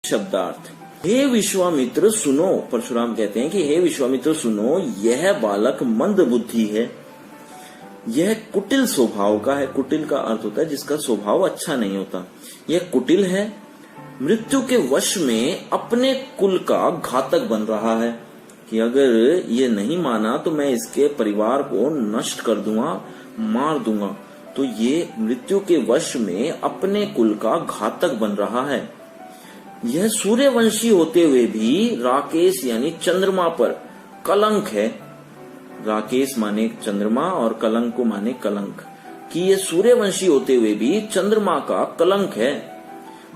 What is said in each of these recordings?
शब्दार्थ। हे विश्वामित्र सुनो, परशुराम कहते हैं कि हे विश्वामित्र सुनो, यह बालक मंद बुद्धि है, यह कुटिल स्वभाव का है। कुटिल का अर्थ होता है जिसका स्वभाव अच्छा नहीं होता। यह कुटिल है, मृत्यु के वश में अपने कुल का घातक बन रहा है कि अगर ये नहीं माना तो मैं इसके परिवार को नष्ट कर दूंगा, मार दूंगा। तो ये मृत्यु के वश में अपने कुल का घातक बन रहा है। यह सूर्यवंशी होते हुए भी राकेश यानी चंद्रमा पर कलंक है। राकेश माने चंद्रमा और कलंक को माने कलंक, कि यह सूर्यवंशी होते हुए भी चंद्रमा का कलंक है।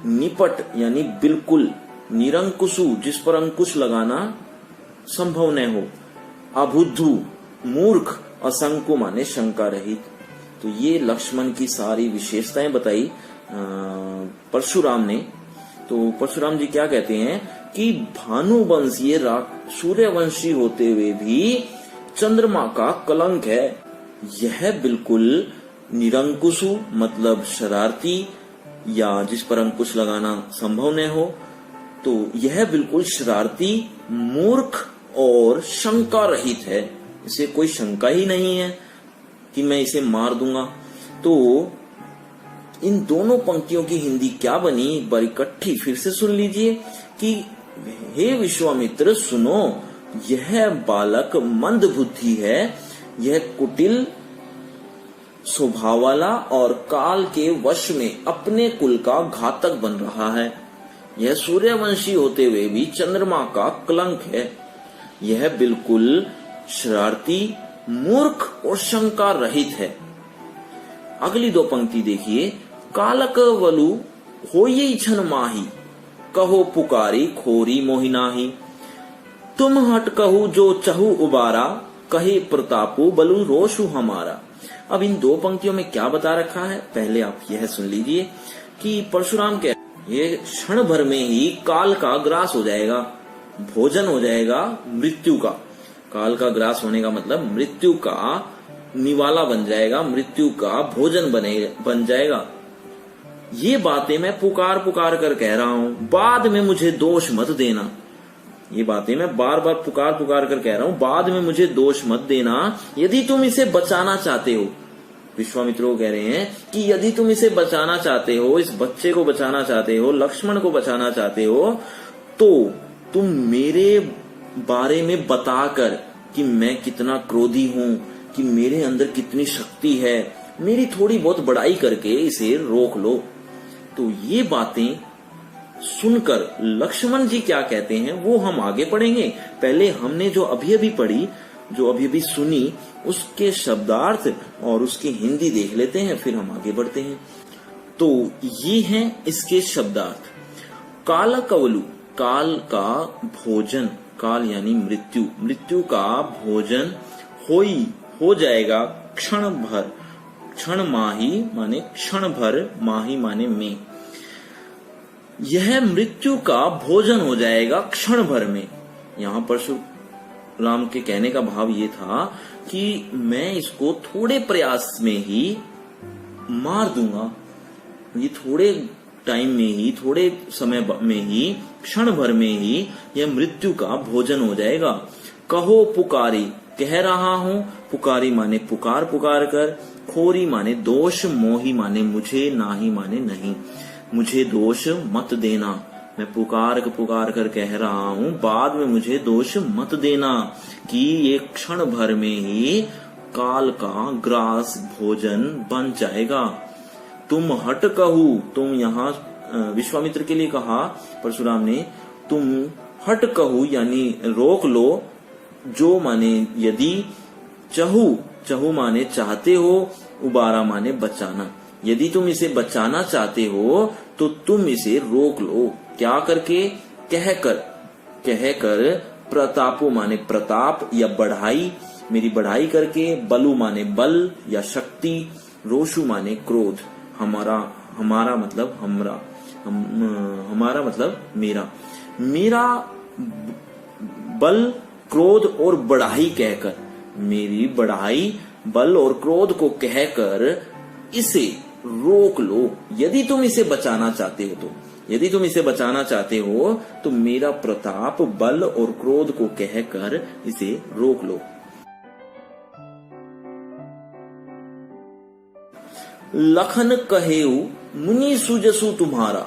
निपट यानी बिल्कुल, निरंकुशु जिस पर अंकुश लगाना संभव न हो, अबुद्धू मूर्ख, असंको माने शंका रहित। तो ये लक्ष्मण की सारी विशेषताएं बताई परशुराम ने। तो परशुराम जी क्या कहते हैं कि भानुवंशीय सूर्यवंशी होते हुए भी चंद्रमा का कलंक है। यह बिल्कुल निरंकुशु मतलब शरारती या जिस पर अंकुश लगाना संभव न हो, तो यह बिल्कुल शरारती, मूर्ख और शंका रहित है। इसे कोई शंका ही नहीं है कि मैं इसे मार दूंगा। तो इन दोनों पंक्तियों की हिंदी क्या बनी, एक बार इकट्ठी फिर से सुन लीजिए कि हे विश्वामित्र सुनो, यह बालक मंद बुद्धि है, यह कुटिल स्वभाव वाला और काल के वश में अपने कुल का घातक बन रहा है। यह सूर्यवंशी होते हुए भी चंद्रमा का कलंक है। यह बिल्कुल शरारती, मूर्ख और शंका रहित है। अगली दो पंक्ति देखिए, कालक वलु होई छन माही, कहो पुकारी खोरी मोहिनाही, तुम हट कहू जो चहु उबारा, कहे प्रतापु बलु रोषु हमारा। अब इन दो पंक्तियों में क्या बता रखा है, पहले आप यह सुन लीजिए कि परशुराम के ये क्षण भर में ही काल का ग्रास हो जाएगा, भोजन हो जाएगा मृत्यु का। काल का ग्रास होने का मतलब मृत्यु का निवाला बन जाएगा, मृत्यु का भोजन बन जाएगा। ये बातें मैं पुकार पुकार कर कह रहा हूं, बाद में मुझे दोष मत देना। ये बातें मैं बार बार पुकार पुकार कर कह रहा हूं, बाद में मुझे दोष मत देना। यदि तुम इसे बचाना चाहते हो, विश्वामित्र को कह रहे हैं कि यदि तुम इसे बचाना चाहते हो, इस बच्चे को बचाना चाहते हो, लक्ष्मण को बचाना चाहते हो, तो तुम मेरे बारे में बताकर कि मैं कितना क्रोधी हूं, कि मेरे अंदर कितनी शक्ति है, मेरी थोड़ी बहुत बड़ाई करके इसे रोक लो। तो ये बातें सुनकर लक्ष्मण जी क्या कहते हैं वो हम आगे पढ़ेंगे। पहले हमने जो अभी अभी पढ़ी, जो अभी अभी सुनी, उसके शब्दार्थ और उसकी हिंदी देख लेते हैं, फिर हम आगे बढ़ते हैं। तो ये हैं इसके शब्दार्थ। काल कवलु, काल का भोजन, काल यानी मृत्यु, मृत्यु का भोजन होई हो जाएगा क्षण भर, क्षण माही माने क्षण भर, माही माने में। यह मृत्यु का भोजन हो जाएगा क्षण भर में। यहाँ परशुराम के कहने का भाव ये था कि मैं इसको थोड़े प्रयास में ही मार दूंगा, ये थोड़े टाइम में ही, थोड़े समय में ही, क्षण भर में ही यह मृत्यु का भोजन हो जाएगा। कहो पुकारी, कह रहा हूं, पुकारी माने पुकार पुकार कर, खोरी माने दोष, मोही माने मुझे, नाही माने नहीं, मुझे दोष मत देना। मैं पुकार कर कह रहा हूं, बाद में मुझे दोष मत देना कि ये क्षण भर में ही काल का ग्रास भोजन बन जाएगा। तुम हट कहू, तुम यहाँ विश्वामित्र के लिए कहा परशुराम ने, तुम हट कहू यानी रोक लो, जो माने यदि, चहु, चहु माने चाहते हो, उबारा माने बचाना। यदि तुम इसे बचाना चाहते हो तो तुम इसे रोक लो। क्या करके, कहकर, प्रतापो माने प्रताप या बढ़ाई, मेरी बढ़ाई करके, बलु माने बल या शक्ति, रोषु माने क्रोध, हमारा मतलब हमरा, हमारा मतलब मेरा बल, क्रोध और बढ़ाई कहकर, मेरी बढ़ाई, बल और क्रोध को कहकर इसे रोक लो। यदि तुम इसे बचाना चाहते हो यदि तुम इसे बचाना चाहते हो तो मेरा प्रताप, बल और क्रोध को कहकर इसे रोक लो। लखन कहेऊ मुनि सुजसु तुम्हारा,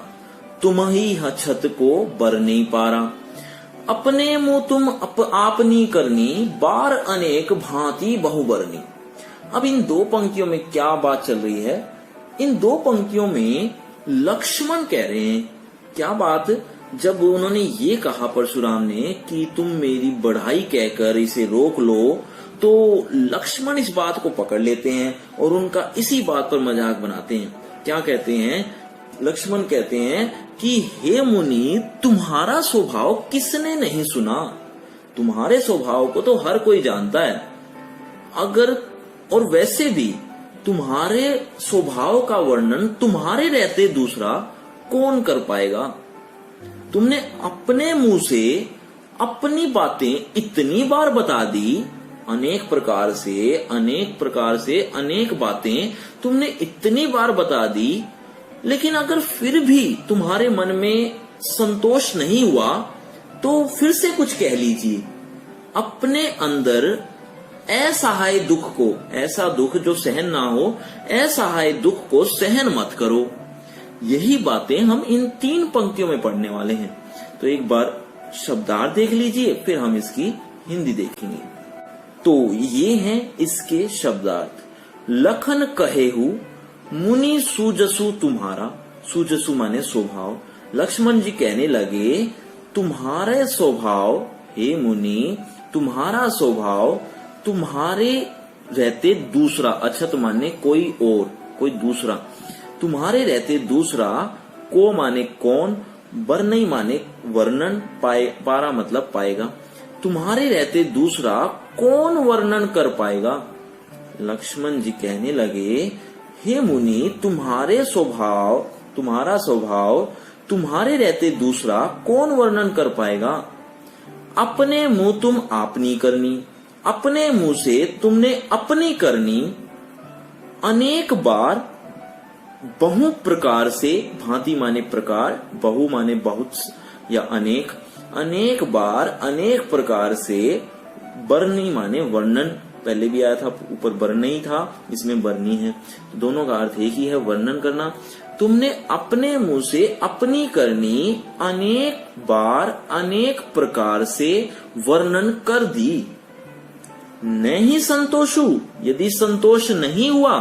तुम ही छत को बर नहीं पारा। अपने मुंह तुम आपनी करनी, बार अनेक भांति बहुबरनी। अब इन दो पंक्तियों में क्या बात चल रही है? इन दो पंक्तियों में लक्ष्मण कह रहे हैं क्या बात, जब उन्होंने ये कहा परशुराम ने कि तुम मेरी बढ़ाई कहकर इसे रोक लो, तो लक्ष्मण इस बात को पकड़ लेते हैं और उनका इसी बात पर मजाक बनाते हैं। क्या कहते हैं? लक्ष्मण कहते हैं कि हे मुनि, तुम्हारा स्वभाव किसने नहीं सुना? तुम्हारे स्वभाव को तो हर कोई जानता है। अगर और वैसे भी तुम्हारे स्वभाव का वर्णन तुम्हारे रहते दूसरा कौन कर पाएगा? तुमने अपने मुंह से अपनी बातें इतनी बार बता दी, अनेक प्रकार से अनेक बातें तुमने इतनी बार बता दी, लेकिन अगर फिर भी तुम्हारे मन में संतोष नहीं हुआ तो फिर से कुछ कह लीजिए। अपने अंदर असहाय दुख को, ऐसा दुख जो सहन ना हो, असहाय दुख को सहन मत करो। यही बातें हम इन 3 पंक्तियों में पढ़ने वाले हैं। तो एक बार शब्दार्थ देख लीजिए, फिर हम इसकी हिंदी देखेंगे। तो ये हैं इसके शब्दार्थ। लखन कहेहु मुनि सुजसु तुम्हारा, सुजसु माने स्वभाव। लक्ष्मण जी कहने लगे तुम्हारे स्वभाव, हे मुनि, तुम्हारा स्वभाव तुम्हारे रहते दूसरा, अच्छा माने कोई और, कोई दूसरा, तुम्हारे रहते दूसरा, को माने कौन, वर्णई माने वर्णन, पारा मतलब पाएगा। तुम्हारे रहते दूसरा कौन वर्णन कर पाएगा? लक्ष्मण जी कहने लगे हे मुनि, तुम्हारा स्वभाव तुम्हारे रहते दूसरा कौन वर्णन कर पाएगा? अपने मुंह तुम आपनी करनी, अपने मुंह से तुमने अपनी करनी, अनेक बार बहु प्रकार से, भांति माने प्रकार, बहु माने बहुत या अनेक, अनेक बार अनेक प्रकार से, बरनी माने वर्णन, पहले भी आया था ऊपर बरनी था, इसमें बरनी है, तो दोनों का अर्थ एक ही है, वर्णन करना। तुमने अपने मुंह से अपनी करनी अनेक बार अनेक प्रकार से वर्णन कर दी। नहीं संतोषु, यदि संतोष नहीं हुआ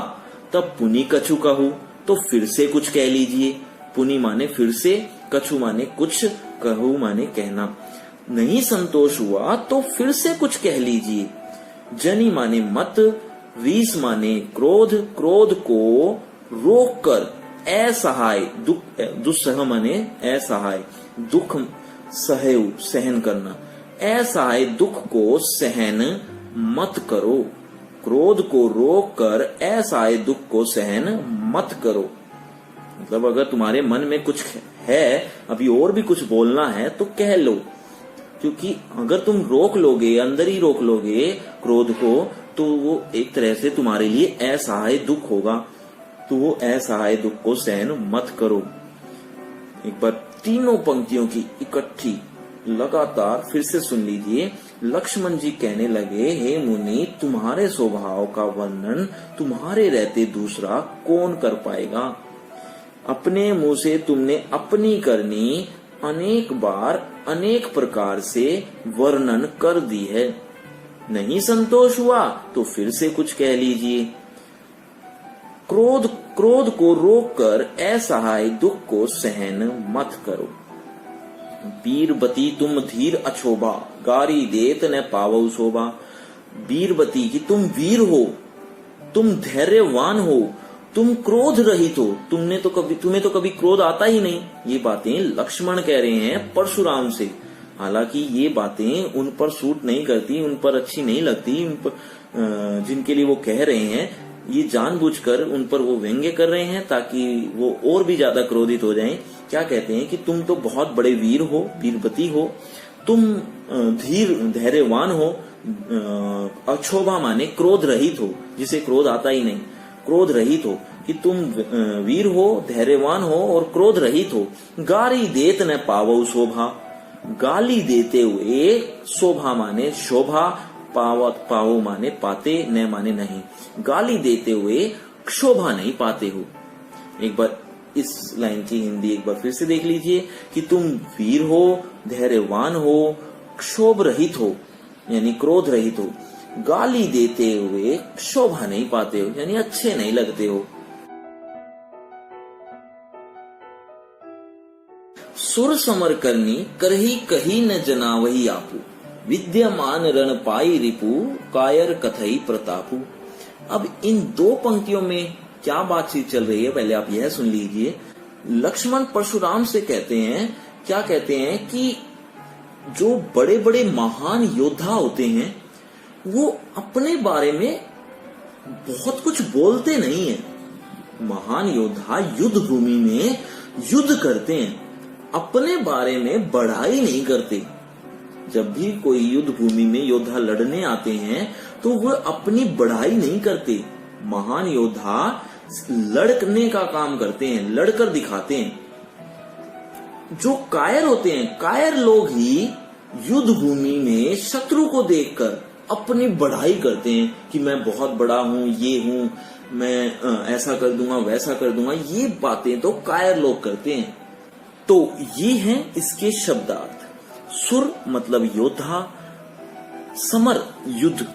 तब पुनि कछु कहू, तो फिर से कुछ कह लीजिए। पुनि माने फिर से, कछु माने कुछ, कहू माने कहना। नहीं संतोष हुआ तो फिर से कुछ कह लीजिए। जनि माने मत, रीस माने क्रोध, क्रोध को रोक कर, असहाय दुख, दुस्सह माने असहाय, दुख सहयु सहन करना, असहाय दुख को सहन मत करो। क्रोध को रोक कर असहाय दुख को सहन मत करो। मतलब अगर तुम्हारे मन में कुछ है, अभी और भी कुछ बोलना है तो कह लो, क्योंकि अगर तुम रोक लोगे, अंदर ही रोक लोगे क्रोध को, तो वो एक तरह से तुम्हारे लिए असहाय दुख होगा। तो वो असहाय दुख को सहन मत करो। एक बार तीनों पंक्तियों की इकट्ठी लगातार फिर से सुन लीजिए। लक्ष्मण जी कहने लगे हे मुनि, तुम्हारे स्वभाव का वर्णन तुम्हारे रहते दूसरा कौन कर पाएगा? अपने मुंह से तुमने अपनी करनी अनेक बार अनेक प्रकार से वर्णन कर दी है। नहीं संतोष हुआ तो फिर से कुछ कह लीजिए। क्रोध को रोककर असहाय दुख को सहन मत करो। वीरवती तुम धीर अछोभा, गारी देत न पावो शोभा। वीरवती की तुम वीर हो, तुम धैर्यवान हो, तुम क्रोध रहित हो, तुम्हें तो कभी क्रोध आता ही नहीं। ये बातें लक्ष्मण कह रहे हैं परशुराम से। हालांकि ये बातें उन पर सूट नहीं करती, उन पर अच्छी नहीं लगती, उन पर जिनके लिए वो कह रहे हैं, ये जानबूझकर उन पर वो व्यंग्य कर रहे हैं ताकि वो और भी ज्यादा क्रोधित हो जाएं। क्या कहते हैं कि तुम तो बहुत बड़े वीर हो, वीरवती हो, तुम धीर धैर्यवान हो, अक्षोभा माने क्रोध रहित हो, जिसे क्रोध आता ही नहीं। क्रोध रहित हो, कि तुम वीर हो, धैर्यवान हो और क्रोध रहित हो। गारी देत न पावो शोभा, गाली देते हुए, शोभा माने शोभा, पावो माने पाते, न माने नहीं, गाली देते हुए शोभा नहीं पाते हो। एक बार इस लाइन की हिंदी एक बार फिर से देख लीजिए, कि तुम वीर हो, धैर्यवान हो, क्षोभ रहित हो यानी क्रोध रहित हो, गाली देते हुए शोभा नहीं पाते हो यानी अच्छे नहीं लगते हो। सुर समर करनी करही कही न जनावही आपू, विद्यमान रण पाई रिपु, कायर कथई प्रतापू। अब इन दो पंक्तियों में क्या बातचीत चल रही है पहले आप यह सुन लीजिए। लक्ष्मण परशुराम से कहते हैं, क्या कहते हैं कि जो बड़े बड़े महान योद्धा होते हैं वो अपने बारे में बहुत कुछ बोलते नहीं है। महान योद्धा युद्ध भूमि में युद्ध करते हैं, अपने बारे में बढ़ाई नहीं करते। जब भी कोई युद्ध भूमि में योद्धा लड़ने आते हैं तो वह अपनी बढ़ाई नहीं करते। महान योद्धा लड़ने का काम करते हैं, लड़कर दिखाते हैं। जो कायर होते हैं, कायर लोग ही युद्ध भूमि में शत्रु को देखकर अपनी बढ़ाई करते हैं कि मैं बहुत बड़ा हूं, ये हूं, मैं ऐसा कर दूंगा, वैसा कर दूंगा। ये बातें तो कायर लोग करते हैं। तो ये हैं इसके शब्दार्थ। सुर मतलब योद्धा, समर युद्ध,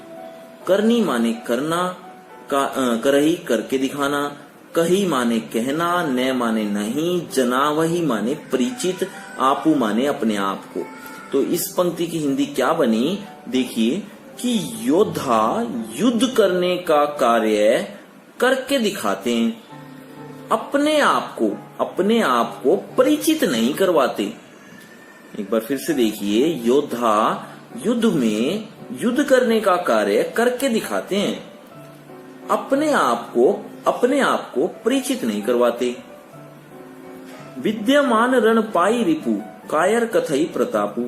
करनी माने करना, करही करके दिखाना, कही माने कहना, न माने नहीं, जनावही माने परिचित, आपू माने अपने आप को। तो इस पंक्ति की हिंदी क्या बनी देखिए, कि योद्धा युद्ध करने का कार्य करके दिखाते हैं, अपने आप को परिचित नहीं करवाते। एक बार फिर से देखिए, योद्धा युद्ध में युद्ध करने का कार्य करके दिखाते हैं, अपने आप को परिचित नहीं करवाते। विद्यमान रण पाई रिपु, कायर कथई प्रतापु।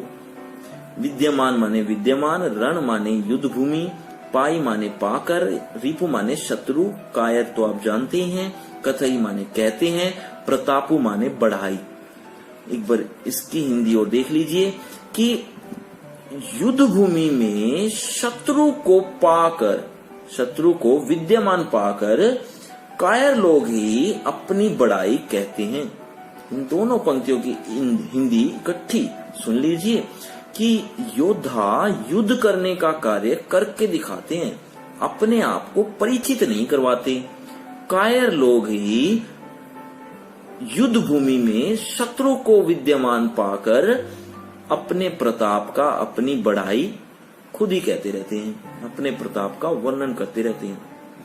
विद्यमान माने विद्यमान, रण माने युद्ध भूमि, पाई माने पाकर, रिपु माने शत्रु, कायर तो आप जानते हैं, कथई माने कहते हैं, प्रतापु माने बढ़ाई। एक बार इसकी हिंदी और देख लीजिए कि युद्ध भूमि में शत्रु को विद्यमान पाकर कायर लोग ही अपनी बढ़ाई कहते हैं। इन दोनों पंक्तियों की हिंदी इकट्ठी सुन लीजिए कि योद्धा युद्ध करने का कार्य करके दिखाते हैं, अपने आप को परिचित नहीं करवाते। कायर लोग ही युद्ध भूमि में शत्रु को विद्यमान पाकर अपने प्रताप का, अपनी बढ़ाई खुद ही कहते रहते हैं, अपने प्रताप का वर्णन करते रहते हैं।